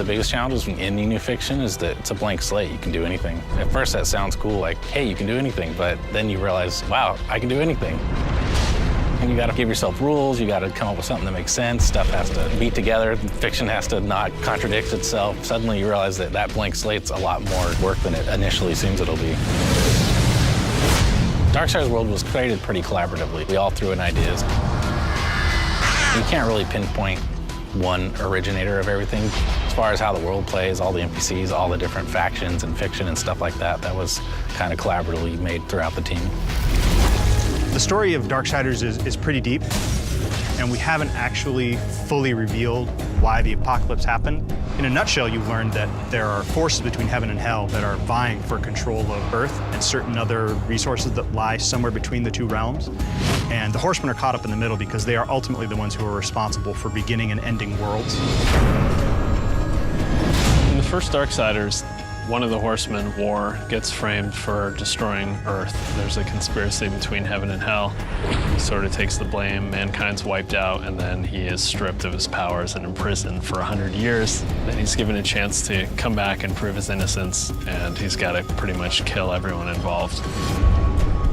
biggest challenges when in new fiction is that it's a blank slate. You can do anything. At first that sounds cool, like, hey, you can do anything, but then you realize, wow, I can do anything. And you gotta give yourself rules, you gotta come up with something that makes sense, stuff has to be together, fiction has to not contradict itself. Suddenly you realize that that blank slate's a lot more work than it initially seems it'll be. Darksiders world was created pretty collaboratively. We all threw in ideas. You can't really pinpoint one originator of everything. As far as how the world plays, all the NPCs, all the different factions and fiction and stuff like that, that was kind of collaboratively made throughout the team. The story of Darksiders is pretty deep, and we haven't actually fully revealed why the apocalypse happened. In a nutshell, you learned that there are forces between heaven and hell that are vying for control of Earth and certain other resources that lie somewhere between the two realms. And the Horsemen are caught up in the middle because they are ultimately the ones who are responsible for beginning and ending worlds. In the first Darksiders, one of the Horsemen, War, gets framed for destroying Earth. There's a conspiracy between heaven and hell. He sort of takes the blame, mankind's wiped out, and then he is stripped of his powers and imprisoned for 100 years. Then he's given a chance to come back and prove his innocence, and he's got to pretty much kill everyone involved.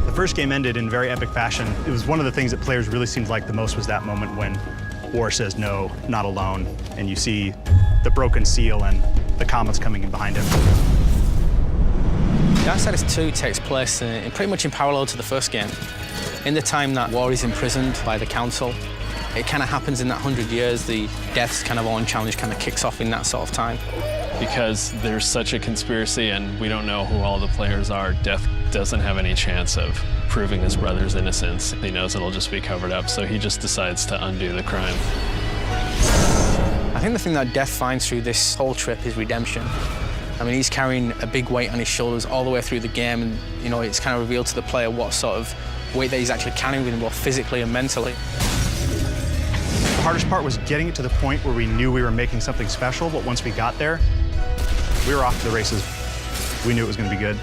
The first game ended in very epic fashion. It was one of the things that players really seemed like the most was that moment when War says, "No, not alone," and you see the broken seal and the comets coming in behind him. Darksiders 2 takes place pretty much in parallel to the first game. In the time that War is imprisoned by the Council, it kind of happens in that 100 years. The Death's kind of own challenge kind of kicks off in that sort of time. Because there's such a conspiracy and we don't know who all the players are, Death doesn't have any chance of proving his brother's innocence. He knows it'll just be covered up, so he just decides to undo the crime. I think the thing that Death finds through this whole trip is redemption. I mean, he's carrying a big weight on his shoulders all the way through the game, and, you know, it's kind of revealed to the player what sort of weight that he's actually carrying with him, both physically and mentally. The hardest part was getting it to the point where we knew we were making something special, but once we got there, we were off to the races. We knew it was going to be good.